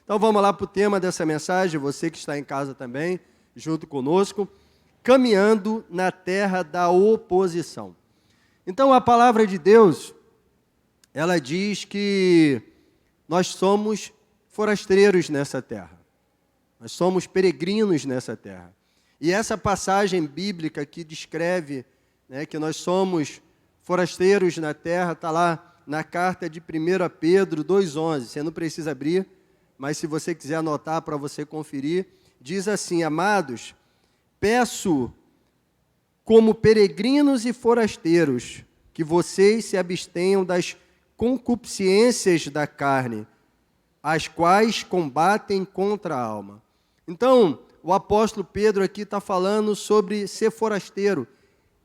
Então vamos lá para o tema dessa mensagem, você que está em casa também, junto conosco, caminhando na terra da oposição. Então a palavra de Deus, ela diz que nós somos forasteiros nessa terra, nós somos peregrinos nessa terra. E essa passagem bíblica que descreve, que nós somos forasteiros na terra, está lá na carta de 1 Pedro 2,11, você não precisa abrir, mas se você quiser anotar para você conferir, diz assim: amados, peço como peregrinos e forasteiros que vocês se abstenham das concupiscências da carne, as quais combatem contra a alma. Então, o apóstolo Pedro aqui está falando sobre ser forasteiro,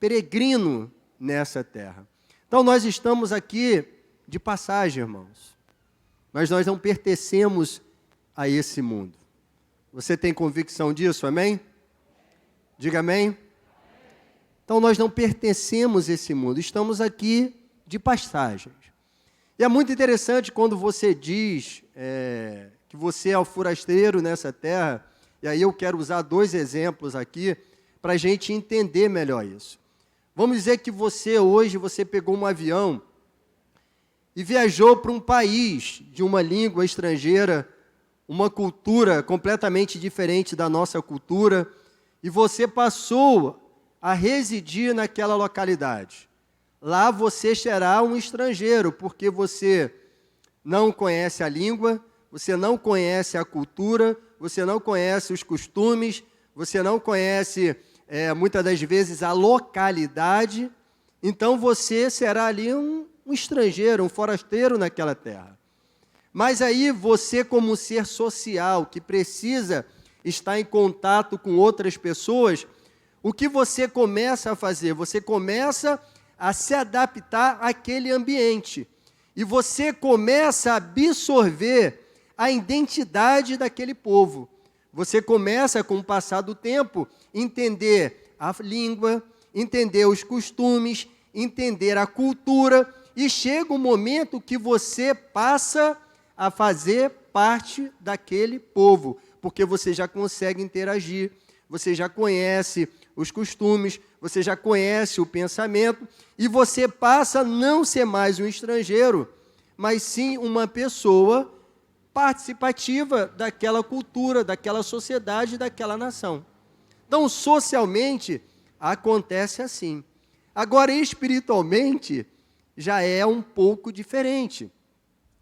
peregrino nessa terra. Então, nós estamos aqui de passagem, irmãos. Mas nós não pertencemos a esse mundo. Você tem convicção disso, amém? Diga amém. Então, nós não pertencemos a esse mundo, estamos aqui de passagens. E é muito interessante quando você diz que você é o forasteiro nessa terra, e aí eu quero usar 2 exemplos aqui para a gente entender melhor isso. Vamos dizer que hoje você pegou um avião e viajou para um país de uma língua estrangeira, uma cultura completamente diferente da nossa cultura, e você passou a residir naquela localidade. Lá você será um estrangeiro, porque você não conhece a língua, você não conhece a cultura, você não conhece os costumes, você não conhece, muitas das vezes, a localidade. Então, você será ali um estrangeiro, um forasteiro naquela terra. Mas aí, você como ser social, que precisa estar em contato com outras pessoas, o que você começa a fazer? Você começa a se adaptar àquele ambiente. E você começa a absorver a identidade daquele povo. Você começa, com o passar do tempo, entender a língua, entender os costumes, entender a cultura, e chega um momento que você passa a fazer parte daquele povo, porque você já consegue interagir, você já conhece os costumes, você já conhece o pensamento, e você passa a não ser mais um estrangeiro, mas sim uma pessoa participativa daquela cultura, daquela sociedade, daquela nação. Então, socialmente, acontece assim. Agora, espiritualmente, já é um pouco diferente.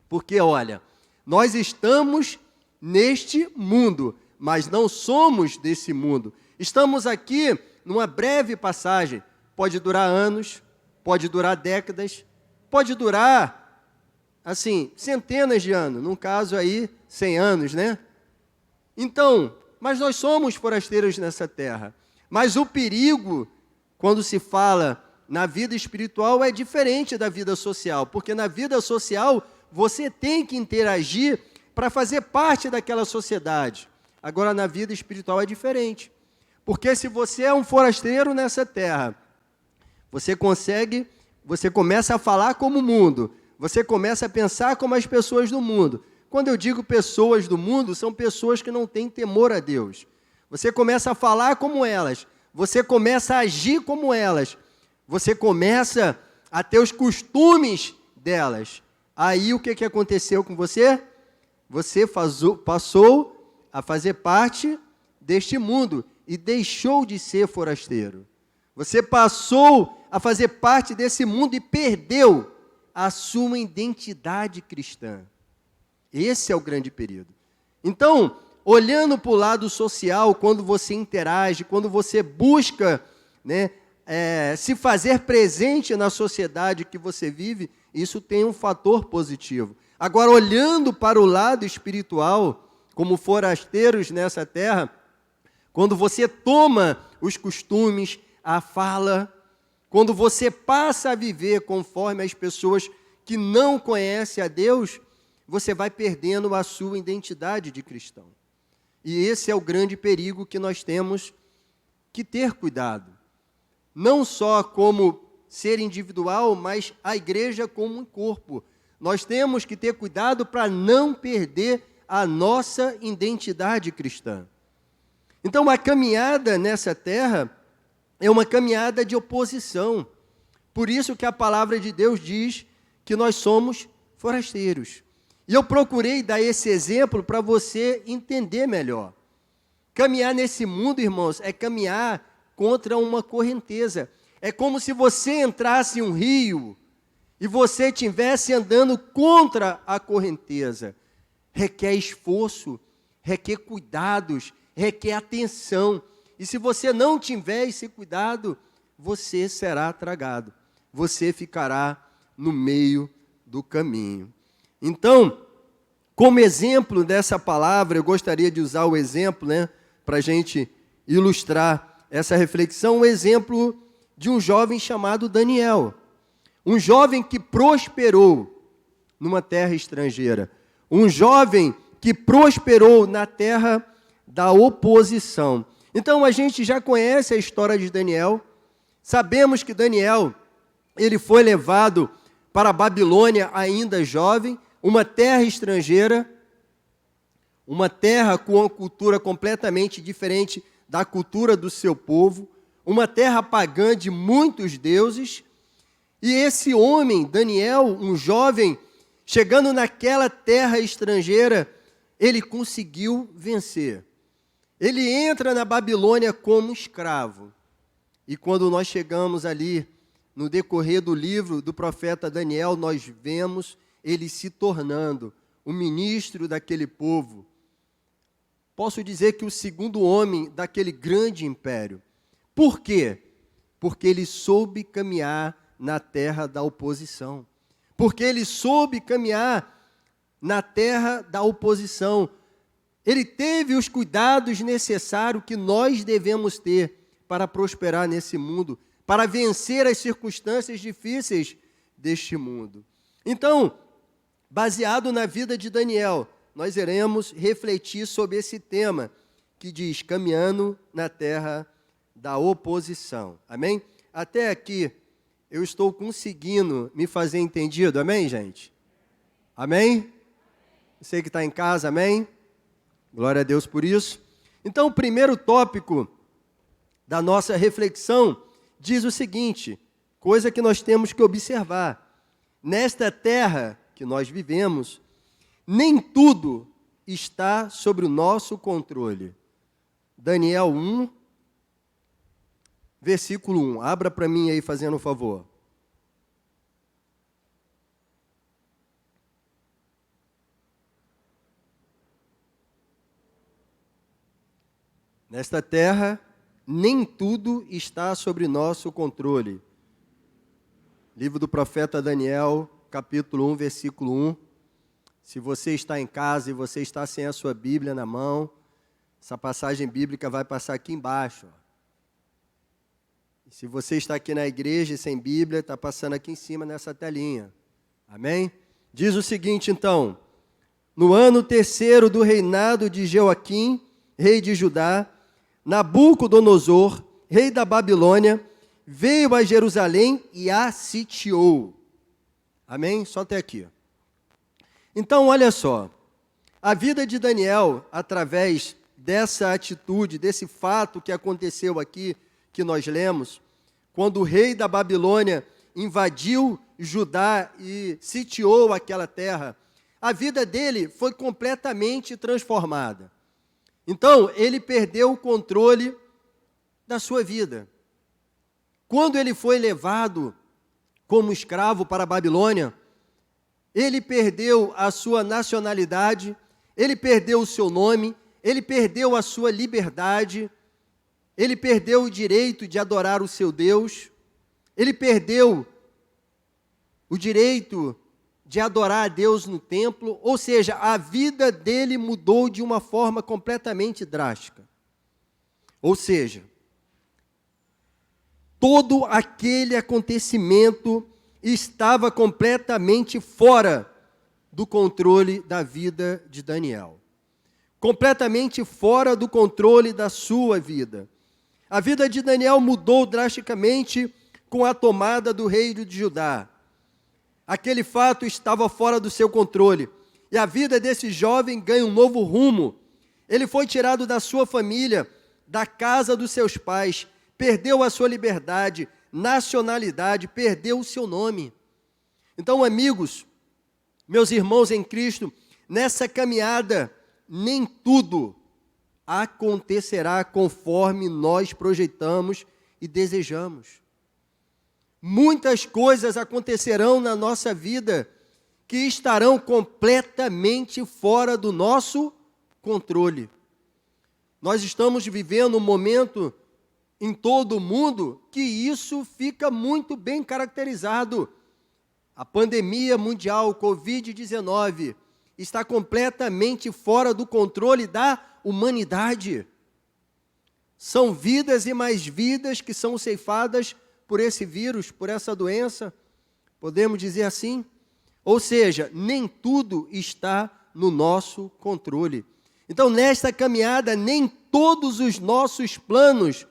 Porque, olha, nós estamos neste mundo, mas não somos desse mundo. Estamos aqui numa breve passagem. Pode durar anos, pode durar décadas, pode durar, assim, centenas de anos. Num caso aí, 100 anos, né? Então, mas nós somos forasteiros nessa terra. Mas o perigo, quando se fala na vida espiritual, é diferente da vida social. Porque na vida social, você tem que interagir para fazer parte daquela sociedade. Agora, na vida espiritual é diferente. Porque se você é um forasteiro nessa terra, você começa a falar como o mundo, você começa a pensar como as pessoas do mundo. Quando eu digo pessoas do mundo, são pessoas que não têm temor a Deus. Você começa a falar como elas, você começa a agir como elas, você começa a ter os costumes delas. Aí o que aconteceu com você? Você passou a fazer parte deste mundo e deixou de ser forasteiro. Você passou a fazer parte desse mundo e perdeu a sua identidade cristã. Esse é o grande perigo. Então, olhando para o lado social, quando você interage, quando você busca, se fazer presente na sociedade que você vive, isso tem um fator positivo. Agora, olhando para o lado espiritual, como forasteiros nessa terra, quando você toma os costumes, a fala, quando você passa a viver conforme as pessoas que não conhecem a Deus, você vai perdendo a sua identidade de cristão. E esse é o grande perigo que nós temos que ter cuidado. Não só como ser individual, mas a igreja como um corpo. Nós temos que ter cuidado para não perder a nossa identidade cristã. Então, a caminhada nessa terra é uma caminhada de oposição. Por isso que a palavra de Deus diz que nós somos forasteiros. E eu procurei dar esse exemplo para você entender melhor. Caminhar nesse mundo, irmãos, é caminhar contra uma correnteza. É como se você entrasse em um rio e você estivesse andando contra a correnteza. Requer esforço, requer cuidados, requer atenção. E se você não tiver esse cuidado, você será tragado. Você ficará no meio do caminho. Então, como exemplo dessa palavra, eu gostaria de usar o exemplo, para a gente ilustrar essa reflexão, o exemplo de um jovem chamado Daniel. Um jovem que prosperou numa terra estrangeira. Um jovem que prosperou na terra da oposição. Então, a gente já conhece a história de Daniel. Sabemos que Daniel, ele foi levado para a Babilônia ainda jovem, uma terra estrangeira, uma terra com uma cultura completamente diferente da cultura do seu povo, uma terra pagã de muitos deuses. E esse homem, Daniel, um jovem, chegando naquela terra estrangeira, ele conseguiu vencer. Ele entra na Babilônia como escravo. E quando nós chegamos ali, no decorrer do livro do profeta Daniel, nós vemos ele se tornando o ministro daquele povo. Posso dizer que o segundo homem daquele grande império. Por quê? Porque ele soube caminhar na terra da oposição. Porque ele soube caminhar na terra da oposição. Ele teve os cuidados necessários que nós devemos ter para prosperar nesse mundo, para vencer as circunstâncias difíceis deste mundo. Então, baseado na vida de Daniel, nós iremos refletir sobre esse tema que diz, caminhando na terra da oposição. Amém? Até aqui, eu estou conseguindo me fazer entendido, amém, gente? Amém? Você que está em casa, amém? Glória a Deus por isso. Então, o primeiro tópico da nossa reflexão diz o seguinte, coisa que nós temos que observar. Nesta terra que nós vivemos, nem tudo está sob o nosso controle. Daniel 1, versículo 1. Abra para mim aí, fazendo um favor. Nesta terra, nem tudo está sobre nosso controle. Livro do profeta Daniel, capítulo 1, versículo 1. Se você está em casa e você está sem a sua Bíblia na mão, essa passagem bíblica vai passar aqui embaixo. E se você está aqui na igreja sem Bíblia, está passando aqui em cima nessa telinha. Amém? Diz o seguinte, então. No ano terceiro do reinado de Joaquim, rei de Judá, Nabucodonosor, rei da Babilônia, veio a Jerusalém e a sitiou. Amém? Só até aqui. Então, olha só. A vida de Daniel, através dessa atitude, desse fato que aconteceu aqui, que nós lemos, quando o rei da Babilônia invadiu Judá e sitiou aquela terra, a vida dele foi completamente transformada. Então, ele perdeu o controle da sua vida. Quando ele foi levado como escravo para a Babilônia, ele perdeu a sua nacionalidade, ele perdeu o seu nome, ele perdeu a sua liberdade, ele perdeu o direito de adorar o seu Deus, ele perdeu o direito de adorar a Deus no templo, ou seja, a vida dele mudou de uma forma completamente drástica. Ou seja, todo aquele acontecimento estava completamente fora do controle da vida de Daniel. Completamente fora do controle da sua vida. A vida de Daniel mudou drasticamente com a tomada do reino de Judá. Aquele fato estava fora do seu controle. E a vida desse jovem ganha um novo rumo. Ele foi tirado da sua família, da casa dos seus pais, perdeu a sua liberdade, nacionalidade, perdeu o seu nome. Então, amigos, meus irmãos em Cristo, nessa caminhada, nem tudo acontecerá conforme nós projetamos e desejamos. Muitas coisas acontecerão na nossa vida que estarão completamente fora do nosso controle. Nós estamos vivendo um momento em todo o mundo que isso fica muito bem caracterizado. A pandemia mundial, Covid-19, está completamente fora do controle da humanidade. São vidas e mais vidas que são ceifadas por esse vírus, por essa doença, podemos dizer assim? Ou seja, nem tudo está no nosso controle. Então, nesta caminhada, nem todos os nossos planos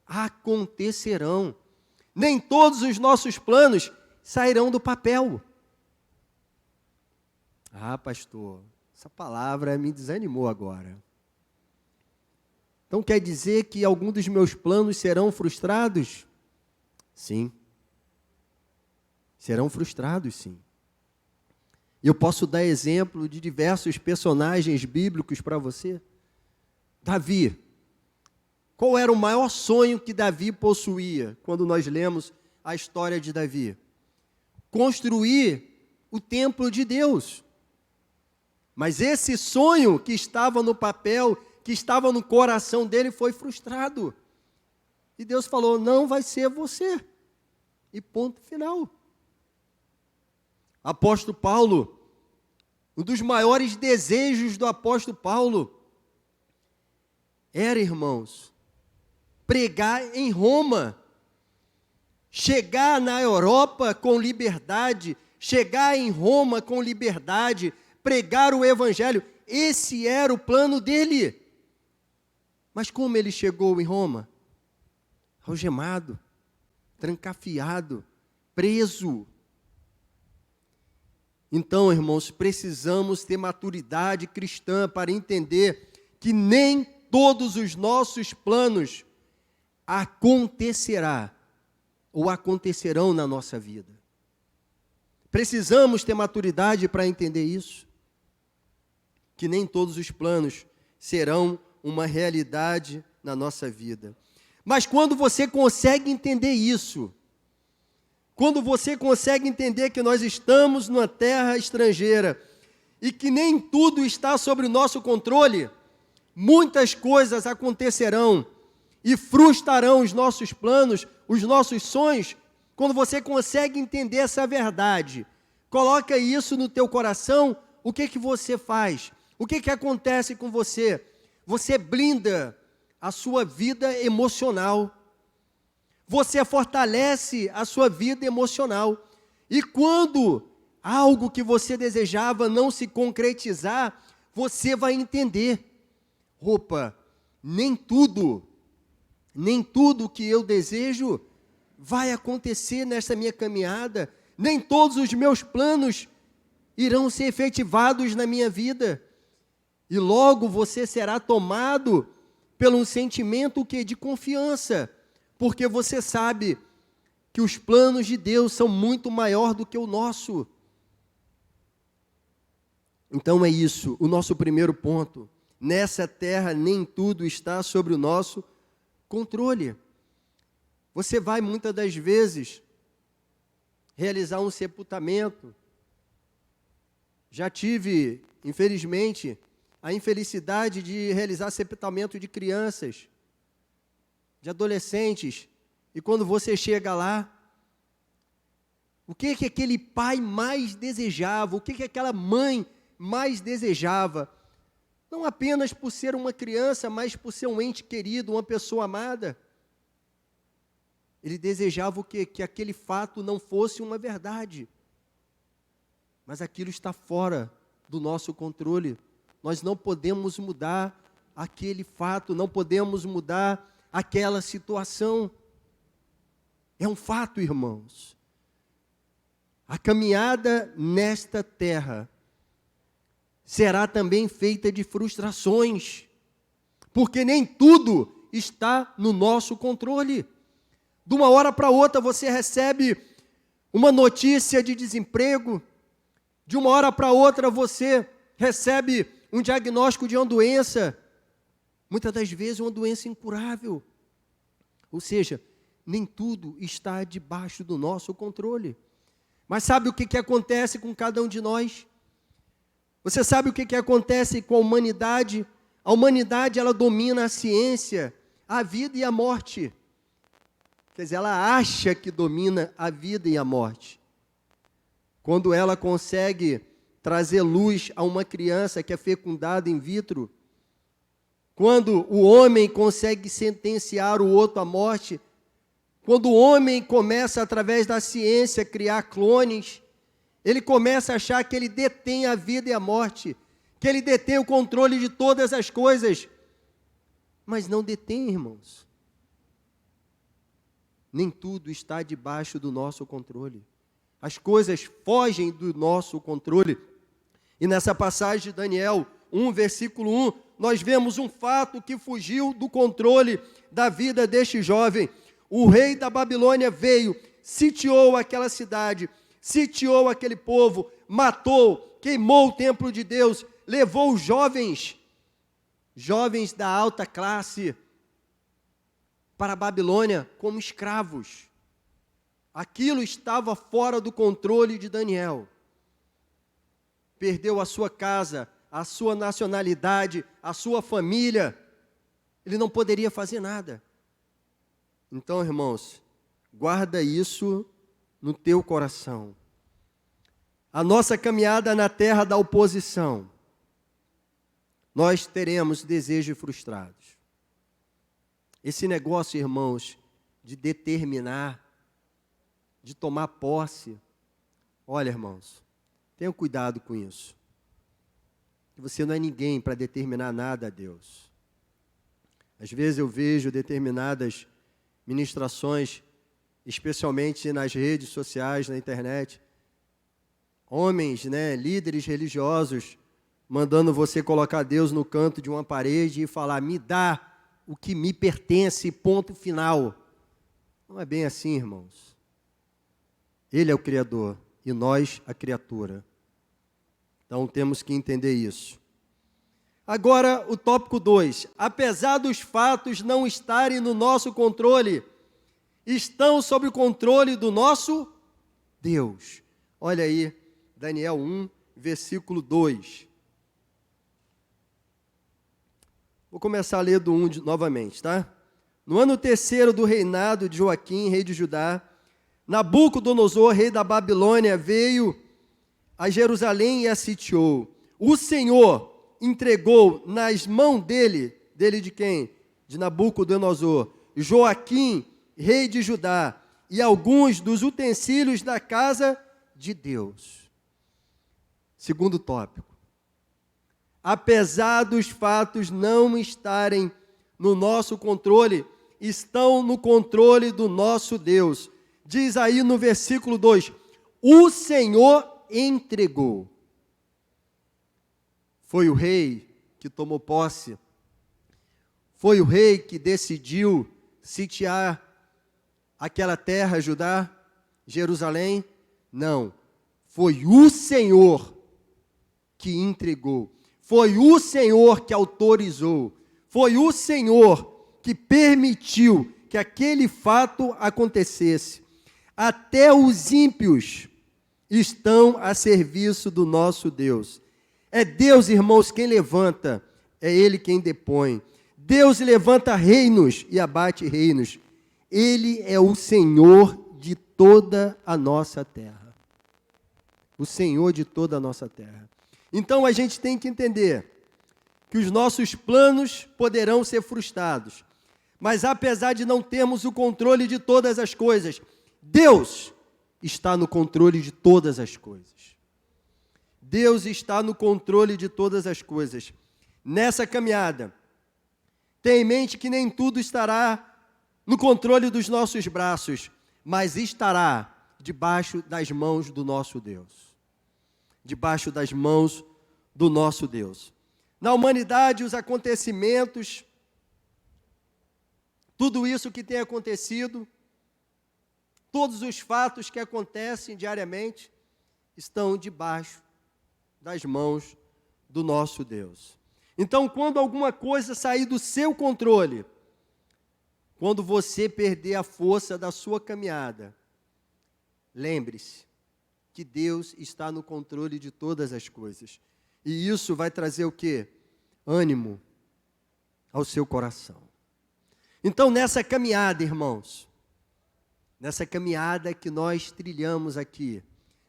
acontecerão. Nem todos os nossos planos sairão do papel. Ah, pastor, essa palavra me desanimou agora. Então quer dizer que alguns dos meus planos serão frustrados? Sim. Serão frustrados, sim. Eu posso dar exemplo de diversos personagens bíblicos para você. Davi. Qual era o maior sonho que Davi possuía quando nós lemos a história de Davi? Construir o templo de Deus. Mas esse sonho que estava no papel, que estava no coração dele, foi frustrado. E Deus falou, não vai ser você. E ponto final. Apóstolo Paulo, um dos maiores desejos do apóstolo Paulo era, irmãos, pregar em Roma, chegar na Europa com liberdade, chegar em Roma com liberdade, pregar o evangelho. Esse era o plano dele. Mas como ele chegou em Roma? Algemado, trancafiado, preso. Então, irmãos, precisamos ter maturidade cristã para entender que nem todos os nossos planos acontecerão na nossa vida. Precisamos ter maturidade para entender isso. Que nem todos os planos serão uma realidade na nossa vida. Mas quando você consegue entender isso, quando você consegue entender que nós estamos numa terra estrangeira e que nem tudo está sob o nosso controle, muitas coisas acontecerão e frustrarão os nossos planos, os nossos sonhos. Quando você consegue entender essa verdade, coloca isso no teu coração, o que você faz? O que acontece com você? Você blinda a sua vida emocional. Você fortalece a sua vida emocional. E quando algo que você desejava não se concretizar, você vai entender. Opa, nem tudo que eu desejo vai acontecer nessa minha caminhada. Nem todos os meus planos irão ser efetivados na minha vida. E logo você será tomado por um sentimento de confiança, porque você sabe que os planos de Deus são muito maior do que o nosso. Então é isso, o nosso primeiro ponto. Nessa terra nem tudo está sobre o nosso controle. Você vai muitas das vezes realizar um sepultamento. Já tive, infelizmente, a infelicidade de realizar sepultamento de crianças, de adolescentes, e quando você chega lá, o que aquele pai mais desejava, o que aquela mãe mais desejava, não apenas por ser uma criança, mas por ser um ente querido, uma pessoa amada. Ele desejava que aquele fato não fosse uma verdade, mas aquilo está fora do nosso controle. Nós não podemos mudar aquele fato, não podemos mudar aquela situação. É um fato, irmãos. A caminhada nesta terra será também feita de frustrações, porque nem tudo está no nosso controle. De uma hora para outra você recebe uma notícia de desemprego, de uma hora para outra você recebe um diagnóstico de uma doença, muitas das vezes uma doença incurável. Ou seja, nem tudo está debaixo do nosso controle. Mas sabe o que acontece com cada um de nós? Você sabe o que acontece com a humanidade? A humanidade, ela domina a ciência, a vida e a morte. Quer dizer, ela acha que domina a vida e a morte. Quando ela consegue trazer luz a uma criança que é fecundada in vitro, quando o homem consegue sentenciar o outro à morte, quando o homem começa, através da ciência, a criar clones, ele começa a achar que ele detém a vida e a morte, que ele detém o controle de todas as coisas. Mas não detém, irmãos. Nem tudo está debaixo do nosso controle. As coisas fogem do nosso controle. E nessa passagem de Daniel 1, versículo 1, nós vemos um fato que fugiu do controle da vida deste jovem. O rei da Babilônia veio, sitiou aquela cidade, sitiou aquele povo, matou, queimou o templo de Deus, levou os jovens da alta classe, para a Babilônia como escravos. Aquilo estava fora do controle de Daniel. Perdeu a sua casa, a sua nacionalidade, a sua família. Ele não poderia fazer nada. Então, irmãos, guarda isso no teu coração. A nossa caminhada na terra da oposição, nós teremos desejos frustrados. Esse negócio, irmãos, de determinar, de tomar posse, olha, irmãos, tenham cuidado com isso. Você não é ninguém para determinar nada a Deus. Às vezes eu vejo determinadas ministrações, especialmente nas redes sociais, na internet, homens, líderes religiosos, mandando você colocar Deus no canto de uma parede e falar, me dá o que me pertence, ponto final. Não é bem assim, irmãos. Ele é o Criador e nós a criatura. Então temos que entender isso. Agora o tópico 2. Apesar dos fatos não estarem no nosso controle, estão sob o controle do nosso Deus. Olha aí, Daniel 1, versículo 2. Vou começar a ler do 1 novamente, tá? No ano 3º do reinado de Joaquim, rei de Judá, Nabucodonosor, rei da Babilônia, veio a Jerusalém e a sitiou. O Senhor entregou nas mãos dele de quem? De Nabucodonosor, Joaquim, rei de Judá, e alguns dos utensílios da casa de Deus. Segundo tópico. Apesar dos fatos não estarem no nosso controle, estão no controle do nosso Deus. Diz aí no versículo 2, o Senhor entregou. Foi o rei que tomou posse, foi o rei que decidiu sitiar aquela terra, Judá, Jerusalém? Não, foi o Senhor que entregou. Foi o Senhor que autorizou, foi o Senhor que permitiu que aquele fato acontecesse. Até os ímpios estão a serviço do nosso Deus. É Deus, irmãos, quem levanta, é Ele quem depõe. Deus levanta reinos e abate reinos. Ele é o Senhor de toda a nossa terra. O Senhor de toda a nossa terra. Então a gente tem que entender que os nossos planos poderão ser frustrados, mas apesar de não termos o controle de todas as coisas, Deus está no controle de todas as coisas. Deus está no controle de todas as coisas. Nessa caminhada, tenha em mente que nem tudo estará no controle dos nossos braços, mas estará debaixo das mãos do nosso Deus. Debaixo das mãos do nosso Deus. Na humanidade, os acontecimentos, tudo isso que tem acontecido, todos os fatos que acontecem diariamente, estão debaixo das mãos do nosso Deus. Então, quando alguma coisa sair do seu controle, quando você perder a força da sua caminhada, lembre-se que Deus está no controle de todas as coisas. E isso vai trazer o quê? Ânimo ao seu coração. Então, nessa caminhada, irmãos, nessa caminhada que nós trilhamos aqui,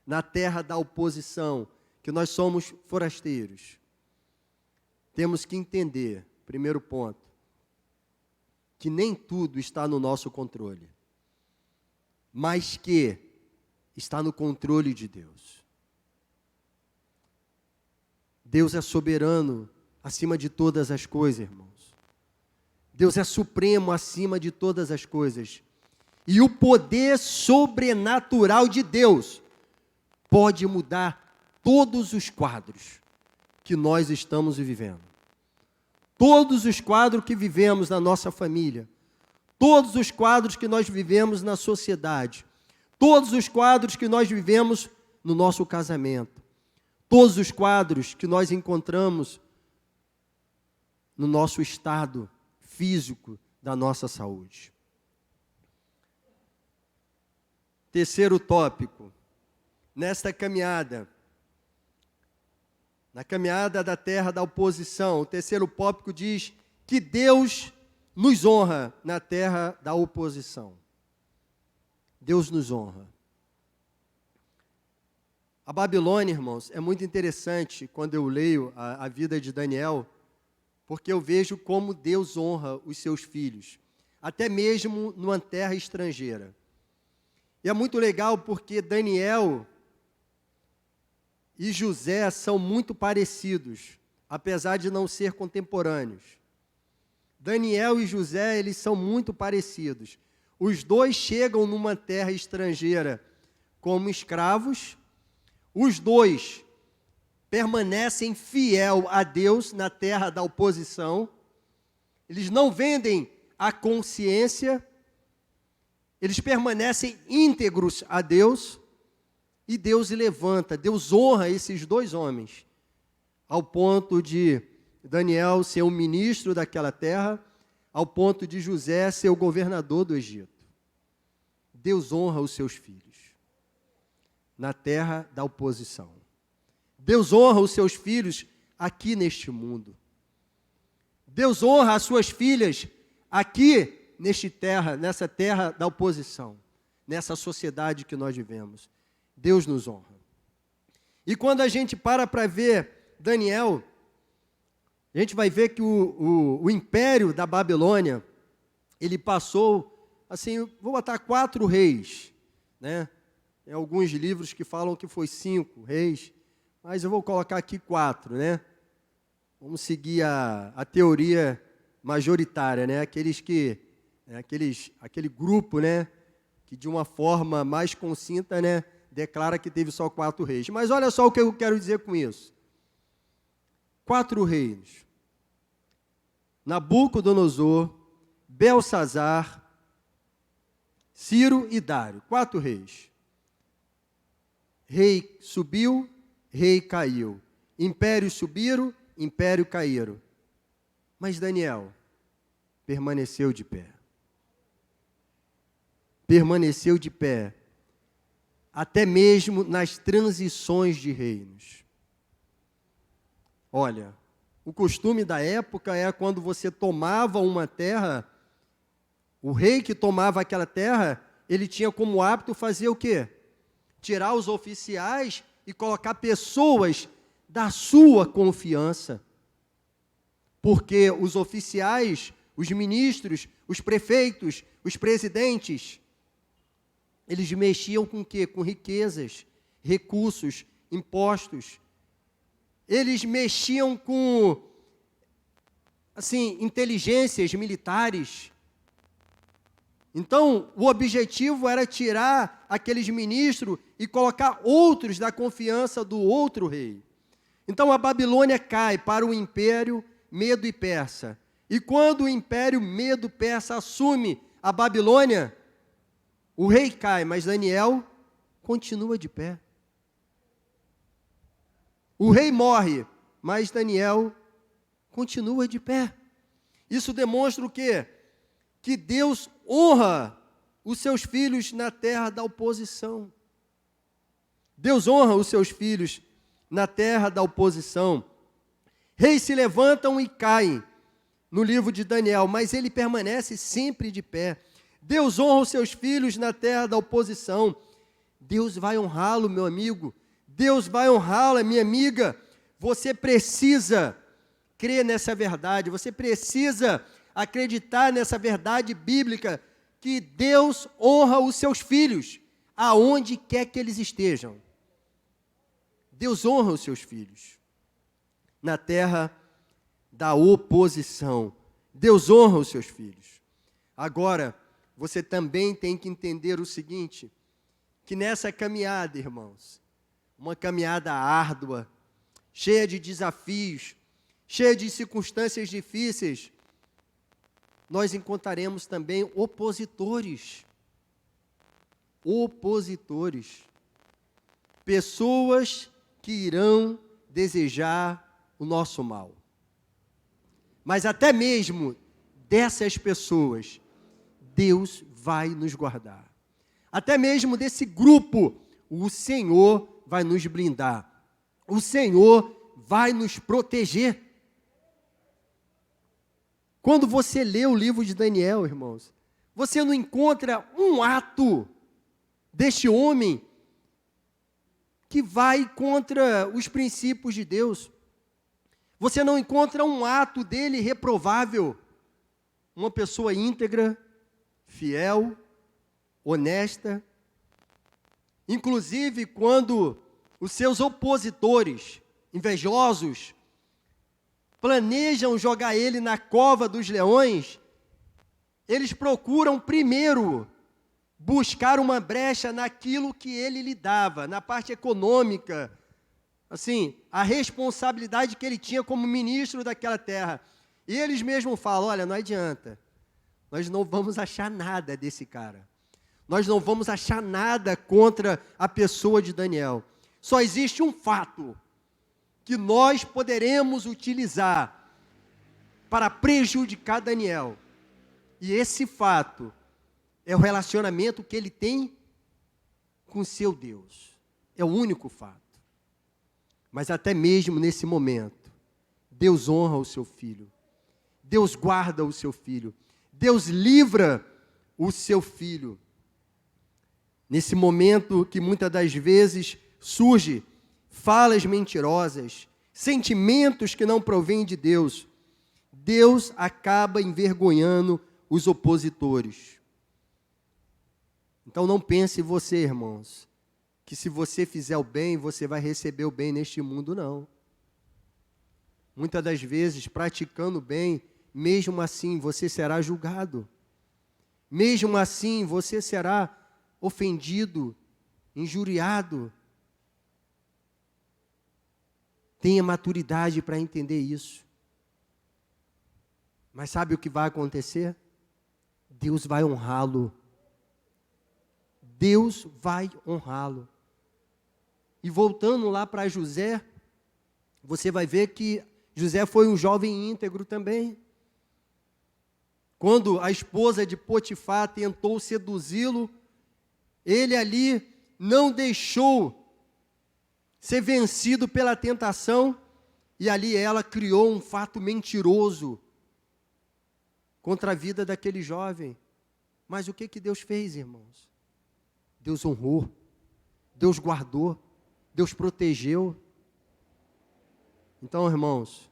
na terra da oposição, que nós somos forasteiros, temos que entender, primeiro ponto, que nem tudo está no nosso controle, mas que está no controle de Deus. Deus é soberano acima de todas as coisas, irmãos. Deus é supremo acima de todas as coisas. E o poder sobrenatural de Deus pode mudar todos os quadros que nós estamos vivendo. Todos os quadros que vivemos na nossa família, todos os quadros que nós vivemos na sociedade, todos os quadros que nós vivemos no nosso casamento, todos os quadros que nós encontramos no nosso estado físico da nossa saúde. Terceiro tópico, nesta caminhada, na caminhada da terra da oposição, o terceiro tópico diz que Deus nos honra na terra da oposição. Deus nos honra. A Babilônia, irmãos, é muito interessante quando eu leio a vida de Daniel, porque eu vejo como Deus honra os seus filhos, até mesmo numa terra estrangeira. E é muito legal porque Daniel e José são muito parecidos, apesar de não ser contemporâneos. Daniel e José, eles são muito parecidos. Os dois chegam numa terra estrangeira como escravos. Os dois permanecem fiel a Deus na terra da oposição. Eles não vendem a consciência. Eles permanecem íntegros a Deus. E Deus levanta, Deus honra esses dois homens, ao ponto de Daniel ser o ministro daquela terra, ao ponto de José ser o governador do Egito. Deus honra os seus filhos na terra da oposição. Deus honra os seus filhos aqui neste mundo. Deus honra as suas filhas aqui nessa terra da oposição, nessa sociedade que nós vivemos. Deus nos honra. E quando a gente para ver Daniel, a gente vai ver que o império da Babilônia, ele passou, assim, vou botar 4 reis, né? Tem alguns livros que falam que foi 5 reis, mas eu vou colocar aqui 4, né? Vamos seguir a teoria majoritária, né? Aquele grupo, né? Que de uma forma mais concisa, né? Declara que teve só 4 reis. Mas olha só o que eu quero dizer com isso. 4 reinos. Nabucodonosor, Belsazar, Ciro e Dário. 4 reis. Rei subiu, rei caiu. Impérios subiram, império caíram. Mas Daniel permaneceu de pé. Permaneceu de pé. Até mesmo nas transições de reinos. Olha, o costume da época é quando você tomava uma terra, o rei que tomava aquela terra, ele tinha como hábito fazer o quê? Tirar os oficiais e colocar pessoas da sua confiança. Porque os oficiais, os ministros, os prefeitos, os presidentes, eles mexiam com o quê? Com riquezas, recursos, impostos. Eles mexiam com, assim, inteligências militares. Então, o objetivo era tirar aqueles ministros e colocar outros da confiança do outro rei. Então a Babilônia cai para o império Medo e Persa. E quando o império Medo-Persa assume a Babilônia, o rei cai, mas Daniel continua de pé. O rei morre, mas Daniel continua de pé. Isso demonstra o quê? Que Deus honra os seus filhos na terra da oposição. Deus honra os seus filhos na terra da oposição. Reis se levantam e caem no livro de Daniel, mas ele permanece sempre de pé. Deus honra os seus filhos na terra da oposição. Deus vai honrá-lo, meu amigo. Deus vai honrá-la, minha amiga. Você precisa crer nessa verdade. Você precisa acreditar nessa verdade bíblica que Deus honra os seus filhos, aonde quer que eles estejam. Deus honra os seus filhos na terra da oposição. Deus honra os seus filhos. Agora, você também tem que entender o seguinte, que nessa caminhada, irmãos, uma caminhada árdua, cheia de desafios, cheia de circunstâncias difíceis, nós encontraremos também opositores. Opositores. Pessoas que irão desejar o nosso mal. Mas até mesmo dessas pessoas, Deus vai nos guardar. Até mesmo desse grupo, o Senhor vai nos blindar. O Senhor vai nos proteger. Quando você lê o livro de Daniel, irmãos, você não encontra um ato deste homem que vai contra os princípios de Deus. Você não encontra um ato dele reprovável. Uma pessoa íntegra, fiel, honesta. Inclusive, quando os seus opositores, invejosos, planejam jogar ele na cova dos leões, eles procuram primeiro buscar uma brecha naquilo que ele lhe dava, na parte econômica, assim, a responsabilidade que ele tinha como ministro daquela terra. E eles mesmos falam, olha, não adianta, nós não vamos achar nada desse cara. Nós não vamos achar nada contra a pessoa de Daniel. Só existe um fato que nós poderemos utilizar para prejudicar Daniel. E esse fato é o relacionamento que ele tem com seu Deus. É o único fato. Mas até mesmo nesse momento, Deus honra o seu filho. Deus guarda o seu filho. Deus livra o seu filho. Nesse momento que muitas das vezes surge falas mentirosas, sentimentos que não provêm de Deus, Deus acaba envergonhando os opositores. Então não pense você, irmãos, que se você fizer o bem, você vai receber o bem neste mundo, não. Muitas das vezes, praticando o bem, mesmo assim você será julgado. Mesmo assim você será ofendido, injuriado. Tenha maturidade para entender isso. Mas sabe o que vai acontecer? Deus vai honrá-lo. Deus vai honrá-lo. E voltando lá para José, você vai ver que José foi um jovem íntegro também. Quando a esposa de Potifar tentou seduzi-lo, ele ali não deixou ser vencido pela tentação, e ali ela criou um fato mentiroso contra a vida daquele jovem. Mas o que Deus fez, irmãos? Deus honrou, Deus guardou, Deus protegeu. Então, irmãos,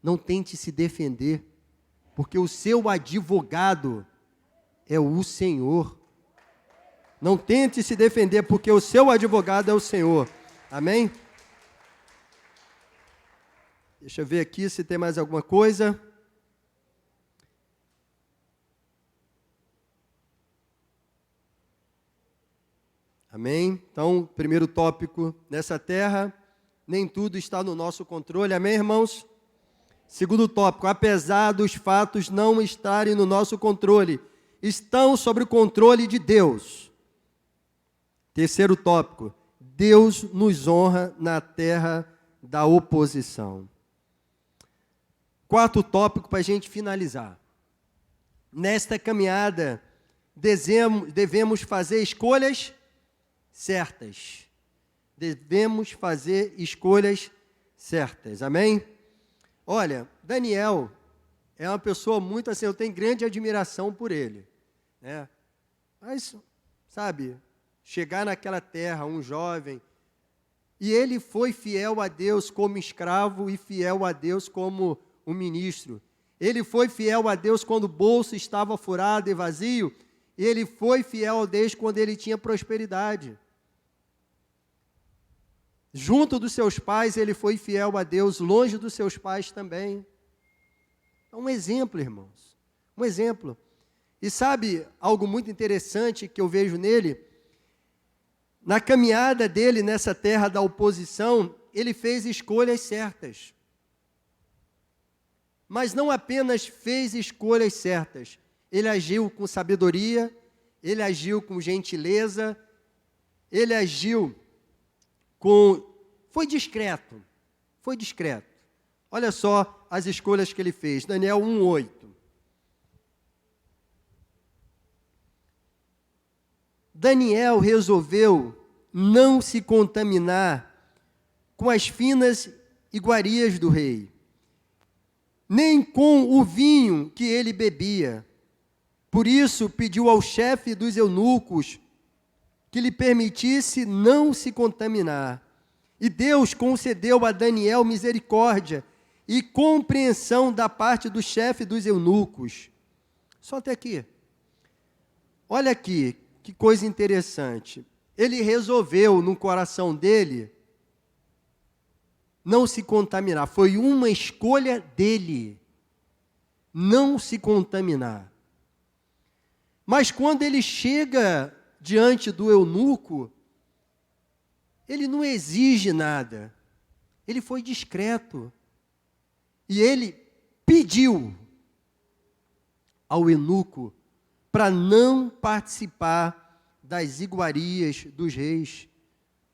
não tente se defender, porque o seu advogado é o Senhor. Não tente se defender, porque o seu advogado é o Senhor. Amém? Deixa eu ver aqui se tem mais alguma coisa. Amém? Então, primeiro tópico, nessa terra nem tudo está no nosso controle. Amém, irmãos? Segundo tópico, apesar dos fatos não estarem no nosso controle, estão sob o controle de Deus. Terceiro tópico, Deus nos honra na terra da oposição. Quarto tópico para a gente finalizar. Nesta caminhada, devemos fazer escolhas certas. Devemos fazer escolhas certas. Amém? Olha, Daniel é uma pessoa muito assim, eu tenho grande admiração por ele, né? Mas, sabe, chegar naquela terra, um jovem, e ele foi fiel a Deus como escravo e fiel a Deus como um ministro. Ele foi fiel a Deus quando o bolso estava furado e vazio, e ele foi fiel a Deus quando ele tinha prosperidade. Junto dos seus pais, ele foi fiel a Deus, longe dos seus pais também. É um exemplo, irmãos, um exemplo. E sabe algo muito interessante que eu vejo nele? Na caminhada dele nessa terra da oposição, ele fez escolhas certas. Mas não apenas fez escolhas certas, ele agiu com sabedoria, ele agiu com gentileza, ele agiu foi discreto, foi discreto. Olha só as escolhas que ele fez, Daniel 1:8. Daniel resolveu não se contaminar com as finas iguarias do rei, nem com o vinho que ele bebia. Por isso pediu ao chefe dos eunucos que lhe permitisse não se contaminar. E Deus concedeu a Daniel misericórdia e compreensão da parte do chefe dos eunucos. Só até aqui. Olha aqui, que coisa interessante. Ele resolveu no coração dele não se contaminar. Foi uma escolha dele não se contaminar. Mas quando ele chega diante do eunuco, ele não exige nada. Ele foi discreto. E ele pediu ao eunuco para não participar das iguarias dos reis,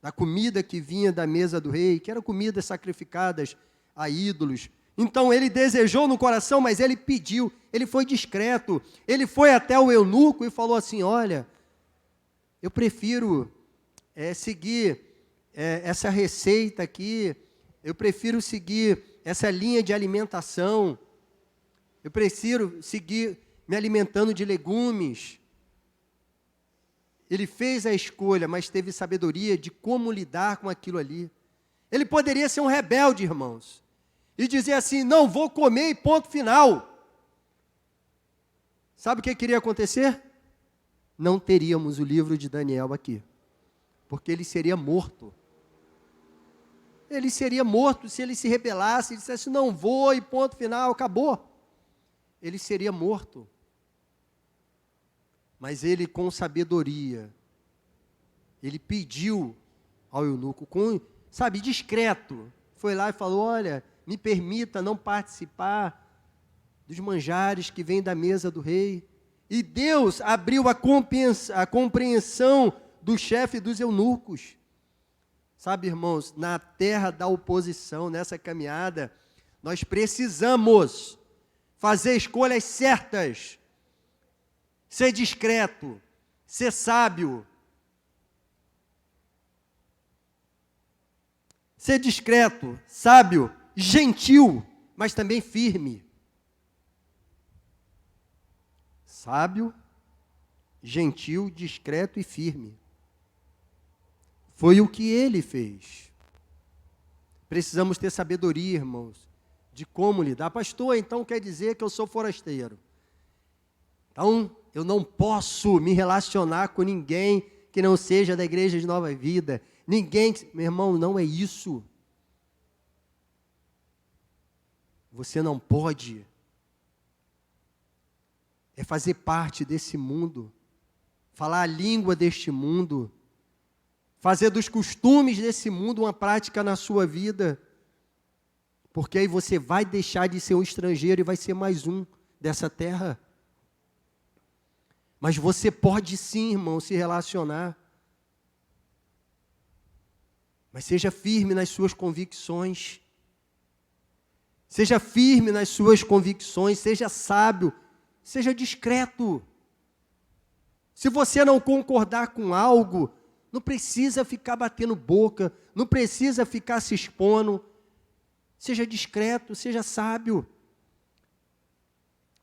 da comida que vinha da mesa do rei, que eram comidas sacrificadas a ídolos. Então ele desejou no coração, mas ele pediu, ele foi discreto. Ele foi até o eunuco e falou assim: olha, eu prefiro seguir essa receita aqui, eu prefiro seguir essa linha de alimentação, eu prefiro seguir me alimentando de legumes. Ele fez a escolha, mas teve sabedoria de como lidar com aquilo ali. Ele poderia ser um rebelde, irmãos, e dizer assim: não vou comer e ponto final. Sabe o que iria acontecer? Não teríamos o livro de Daniel aqui, porque ele seria morto. Ele seria morto se ele se rebelasse, ele dissesse: não vou e ponto final, acabou. Ele seria morto. Mas ele, com sabedoria, ele pediu ao eunuco, discreto, foi lá e falou: olha, me permita não participar dos manjares que vêm da mesa do rei. E Deus abriu a compreensão do chefe dos eunucos. Sabe, irmãos, na terra da oposição, nessa caminhada, nós precisamos fazer escolhas certas, ser discreto, ser sábio. Ser discreto, sábio, gentil, mas também firme. Sábio, gentil, discreto e firme. Foi o que ele fez. Precisamos ter sabedoria, irmãos, de como lidar. Pastor, então quer dizer que eu sou forasteiro. Então, eu não posso me relacionar com ninguém que não seja da igreja de Nova Vida. Ninguém, meu irmão, não é isso. Você não pode. É fazer parte desse mundo, falar a língua deste mundo, fazer dos costumes desse mundo uma prática na sua vida, porque aí você vai deixar de ser um estrangeiro e vai ser mais um dessa terra. Mas você pode sim, irmão, se relacionar. Mas seja firme nas suas convicções. Seja firme nas suas convicções, seja sábio, seja discreto. Se você não concordar com algo, não precisa ficar batendo boca, não precisa ficar se expondo. Seja discreto, seja sábio,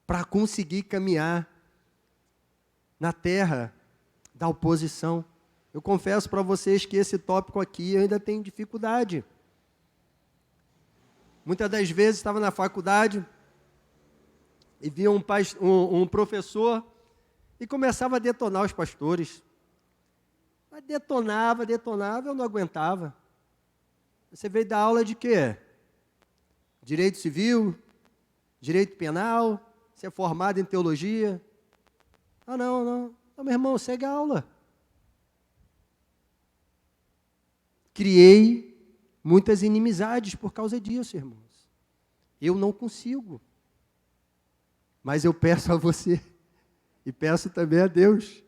para conseguir caminhar na terra da oposição. Eu confesso para vocês que esse tópico aqui eu ainda tenho dificuldade. Muitas das vezes estava na faculdade e via um professor e começava a detonar os pastores. Mas detonava, eu não aguentava. Você veio dar aula de quê? Direito civil? Direito penal? Você é formado em teologia? Ah, não, meu irmão, segue a aula. Criei muitas inimizades por causa disso, irmãos. Eu não consigo. Mas eu peço a você, e peço também a Deus,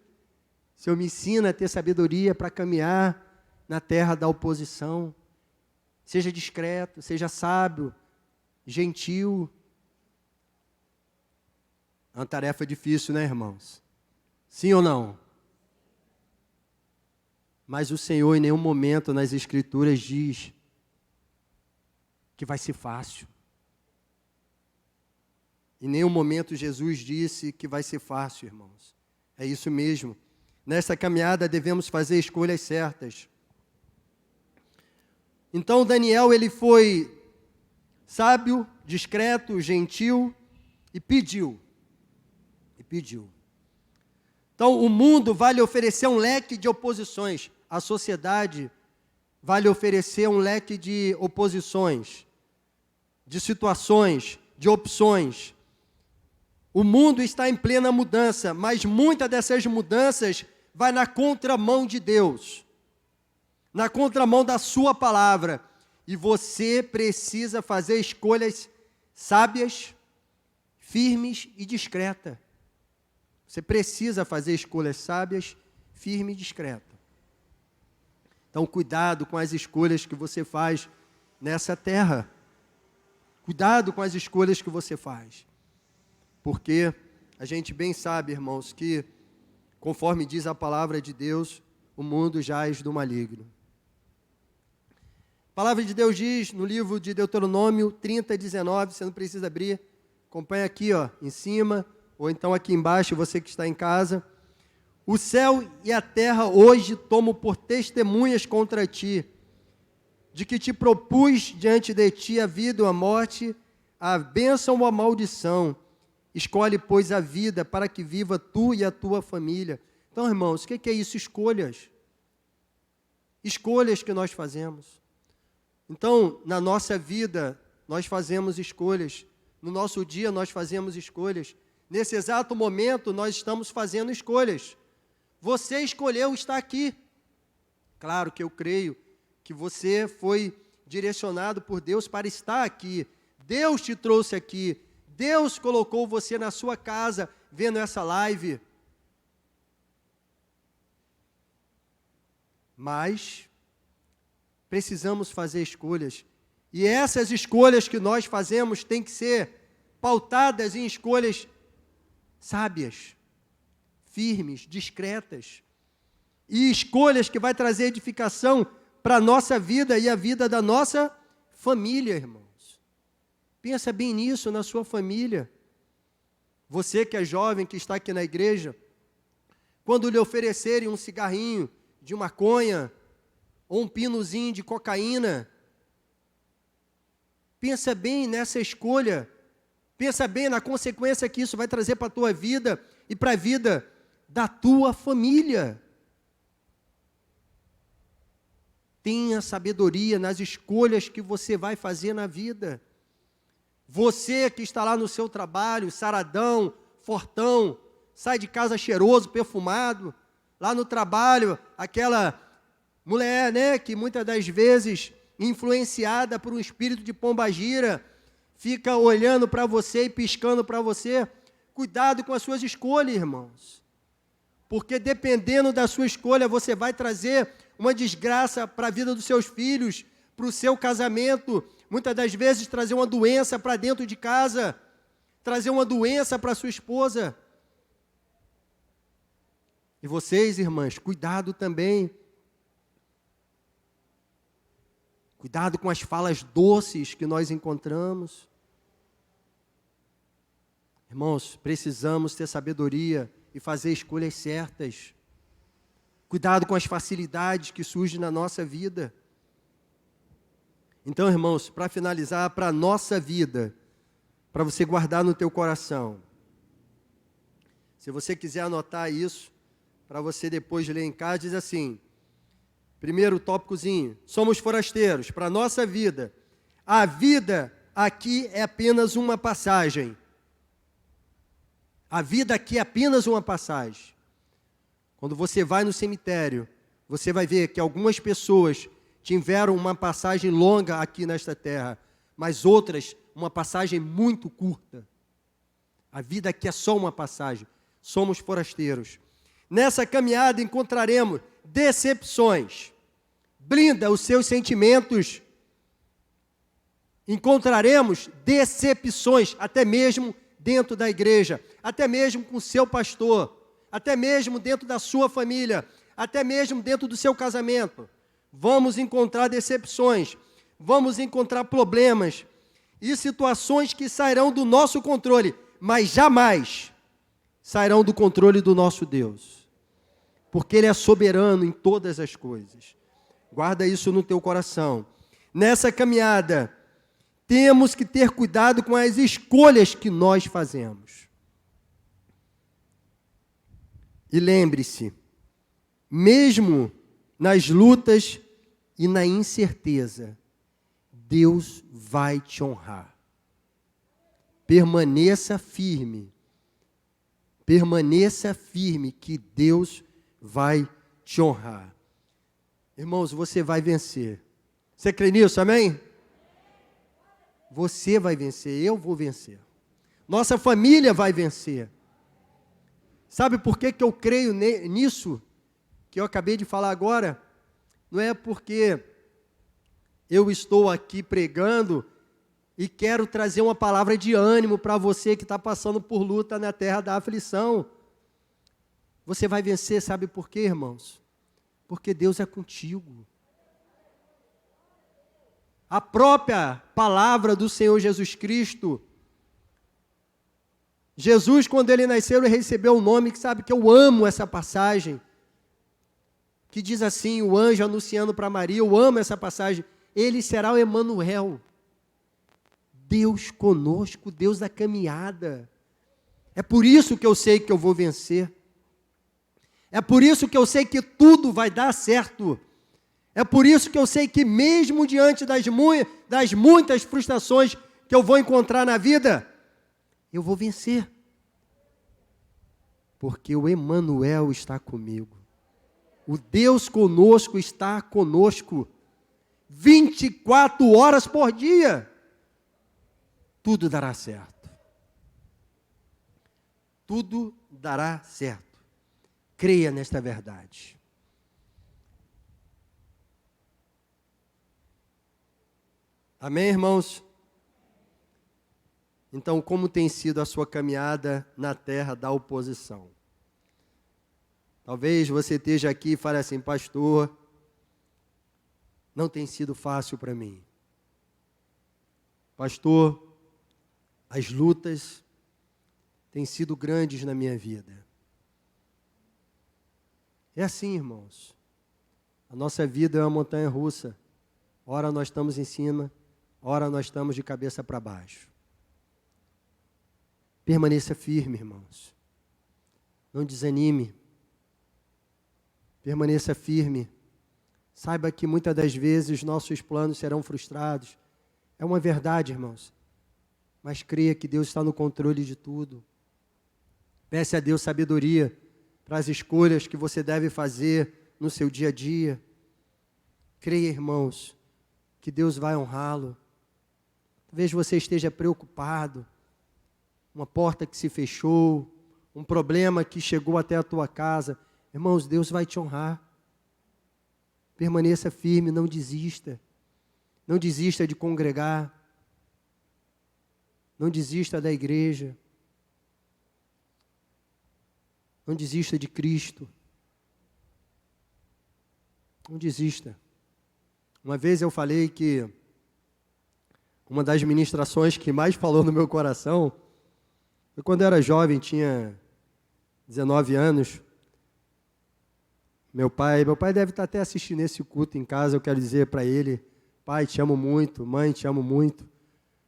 o Senhor me ensina a ter sabedoria para caminhar na terra da oposição. Seja discreto, seja sábio, gentil. É uma tarefa difícil, né, irmãos? Sim ou não? Mas o Senhor em nenhum momento nas Escrituras diz que vai ser fácil. Em nenhum momento Jesus disse que vai ser fácil, irmãos. É isso mesmo. Nessa caminhada devemos fazer escolhas certas. Então Daniel, ele foi sábio, discreto, gentil e pediu. Então o mundo vai lhe oferecer um leque de oposições. A sociedade vai lhe oferecer um leque de oposições, de situações, de opções. O mundo está em plena mudança, mas muitas dessas mudanças vai na contramão de Deus, na contramão da sua palavra. E você precisa fazer escolhas sábias, firmes e discretas. Você precisa fazer escolhas sábias, firmes e discretas. Então, cuidado com as escolhas que você faz nessa terra. Cuidado com as escolhas que você faz. Porque a gente bem sabe, irmãos, que, conforme diz a palavra de Deus, o mundo jaz do maligno. A palavra de Deus diz no livro de Deuteronômio 30:19, você não precisa abrir, acompanha aqui, em cima, ou então aqui embaixo, você que está em casa. O céu e a terra hoje tomo por testemunhas contra ti, de que te propus diante de ti a vida ou a morte, a bênção ou a maldição. Escolhe, pois, a vida para que viva tu e a tua família. Então, irmãos, o que é isso? Escolhas. Escolhas que nós fazemos. Então, na nossa vida, nós fazemos escolhas. No nosso dia, nós fazemos escolhas. Nesse exato momento, nós estamos fazendo escolhas. Você escolheu estar aqui. Claro que eu creio que você foi direcionado por Deus para estar aqui. Deus te trouxe aqui. Deus colocou você na sua casa, vendo essa live. Mas precisamos fazer escolhas. E essas escolhas que nós fazemos têm que ser pautadas em escolhas sábias, firmes, discretas. E escolhas que vai trazer edificação para a nossa vida e a vida da nossa família, irmãos. Pensa bem nisso, na sua família. Você que é jovem, que está aqui na igreja, quando lhe oferecerem um cigarrinho de maconha, ou um pinozinho de cocaína, pensa bem nessa escolha, pensa bem na consequência que isso vai trazer para a tua vida e para a vida da tua família. Tenha sabedoria nas escolhas que você vai fazer na vida. Você que está lá no seu trabalho, saradão, fortão, sai de casa cheiroso, perfumado, lá no trabalho, aquela mulher, né, que muitas das vezes, influenciada por um espírito de pombagira, fica olhando para você e piscando para você. Cuidado com as suas escolhas, irmãos. Porque dependendo da sua escolha, você vai trazer uma desgraça para a vida dos seus filhos, para o seu casamento, muitas das vezes trazer uma doença para dentro de casa, trazer uma doença para sua esposa. E vocês, irmãs, cuidado também. Cuidado com as falas doces que nós encontramos. Irmãos, precisamos ter sabedoria e fazer escolhas certas. Cuidado com as facilidades que surgem na nossa vida. Então, irmãos, para finalizar, para a nossa vida, para você guardar no teu coração. Se você quiser anotar isso, para você depois ler em casa, diz assim, primeiro tópicozinho, somos forasteiros, para a nossa vida. A vida aqui é apenas uma passagem. A vida aqui é apenas uma passagem. Quando você vai no cemitério, você vai ver que algumas pessoas tiveram uma passagem longa aqui nesta terra, mas outras uma passagem muito curta. A vida aqui é só uma passagem. Somos forasteiros. Nessa caminhada encontraremos decepções. Blinda os seus sentimentos. Encontraremos decepções, até mesmo dentro da igreja, até mesmo com o seu pastor, até mesmo dentro da sua família, até mesmo dentro do seu casamento. Vamos encontrar decepções, vamos encontrar problemas e situações que sairão do nosso controle, mas jamais sairão do controle do nosso Deus, porque Ele é soberano em todas as coisas. Guarda isso no teu coração. Nessa caminhada, temos que ter cuidado com as escolhas que nós fazemos. E lembre-se, mesmo nas lutas e na incerteza, Deus vai te honrar. Permaneça firme. Permaneça firme que Deus vai te honrar. Irmãos, você vai vencer. Você crê nisso, amém? Você vai vencer, eu vou vencer. Nossa família vai vencer. Sabe por que eu creio nisso? Que eu acabei de falar agora? Não é porque eu estou aqui pregando e quero trazer uma palavra de ânimo para você que está passando por luta na terra da aflição. Você vai vencer, sabe por quê, irmãos? Porque Deus é contigo. A própria palavra do Senhor Jesus Cristo. Jesus, quando ele nasceu, ele recebeu um nome que sabe que eu amo essa passagem. Que diz assim, o anjo anunciando para Maria, eu amo essa passagem. Ele será o Emanuel. Deus conosco, Deus da caminhada. É por isso que eu sei que eu vou vencer. É por isso que eu sei que tudo vai dar certo. É por isso que eu sei que mesmo diante das muitas frustrações que eu vou encontrar na vida, eu vou vencer. Porque o Emanuel está comigo. O Deus conosco está conosco. 24 horas por dia. Tudo dará certo. Tudo dará certo. Creia nesta verdade. Amém, irmãos? Então, como tem sido a sua caminhada na terra da oposição? Talvez você esteja aqui e fale assim, pastor, não tem sido fácil para mim. Pastor, as lutas têm sido grandes na minha vida. É assim, irmãos. A nossa vida é uma montanha russa. Ora nós estamos em cima, ora nós estamos de cabeça para baixo. Permaneça firme, irmãos. Não desanime. Permaneça firme. Saiba que muitas das vezes nossos planos serão frustrados. É uma verdade, irmãos. Mas creia que Deus está no controle de tudo. Peça a Deus sabedoria para as escolhas que você deve fazer no seu dia a dia. Creia, irmãos, que Deus vai honrá-lo. Talvez você esteja preocupado, uma porta que se fechou, um problema que chegou até a tua casa. Irmãos, Deus vai te honrar. Permaneça firme, não desista. Não desista de congregar. Não desista da igreja. Não desista de Cristo. Não desista. Uma vez eu falei que uma das ministrações que mais falou no meu coração foi quando eu era jovem, tinha 19 anos. Meu pai deve estar até assistindo esse culto em casa, eu quero dizer para ele: pai, te amo muito, mãe, te amo muito,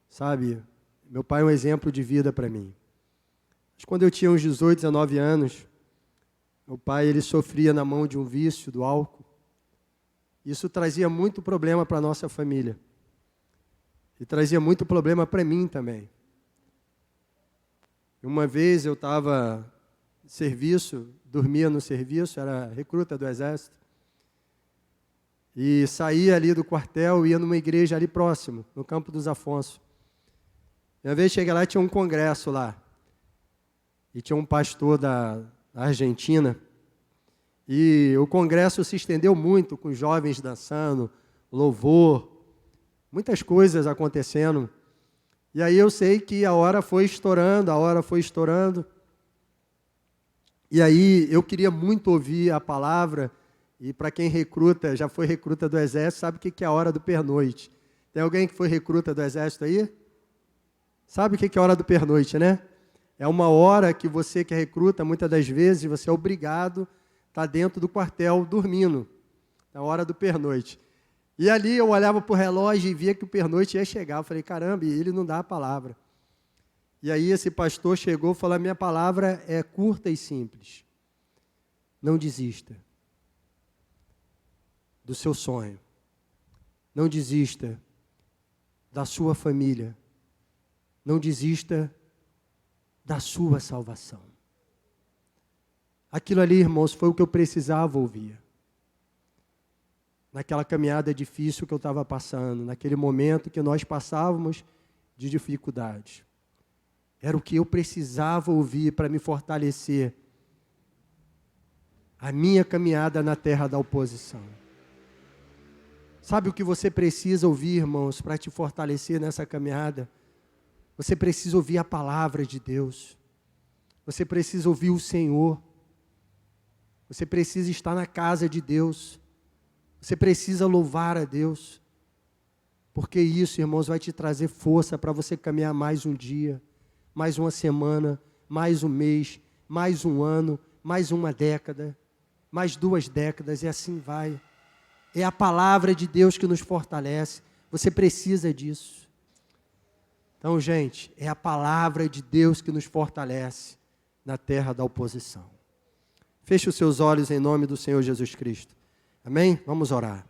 sabe? Meu pai é um exemplo de vida para mim. Mas quando eu tinha uns 18, 19 anos, meu pai, ele sofria na mão de um vício do álcool. Isso trazia muito problema para a nossa família. E trazia muito problema para mim também. Uma vez eu estava em serviço, dormia no serviço, era recruta do Exército, e saía ali do quartel e ia numa igreja ali próximo, no Campo dos Afonso. Uma vez cheguei lá e tinha um congresso lá. E tinha um pastor da Argentina. E o congresso se estendeu muito, com jovens dançando, louvor, muitas coisas acontecendo. E aí eu sei que a hora foi estourando. E aí eu queria muito ouvir a palavra. E para quem recruta, já foi recruta do Exército, sabe o que é a hora do pernoite. Tem alguém que foi recruta do Exército aí? Sabe o que é a hora do pernoite, né? É uma hora que você que é recruta, muitas das vezes, você é obrigado a estar dentro do quartel dormindo. É a hora do pernoite. E ali eu olhava para o relógio e via que o pernoite ia chegar. Eu falei, caramba, e ele não dá a palavra. E aí esse pastor chegou e falou, a minha palavra é curta e simples. Não desista do seu sonho. Não desista da sua família. Não desista da sua salvação. Aquilo ali, irmãos, foi o que eu precisava ouvir. Naquela caminhada difícil que eu estava passando, naquele momento que nós passávamos de dificuldade. Era o que eu precisava ouvir para me fortalecer. A minha caminhada na terra da oposição. Sabe o que você precisa ouvir, irmãos, para te fortalecer nessa caminhada? Você precisa ouvir a palavra de Deus. Você precisa ouvir o Senhor. Você precisa estar na casa de Deus. Você precisa louvar a Deus. Porque isso, irmãos, vai te trazer força para você caminhar mais um dia, mais uma semana, mais um mês, mais um ano, mais uma década, mais 2 décadas, e assim vai. É a palavra de Deus que nos fortalece. Você precisa disso. Então, gente, é a palavra de Deus que nos fortalece na terra da oposição. Feche os seus olhos em nome do Senhor Jesus Cristo. Amém? Vamos orar.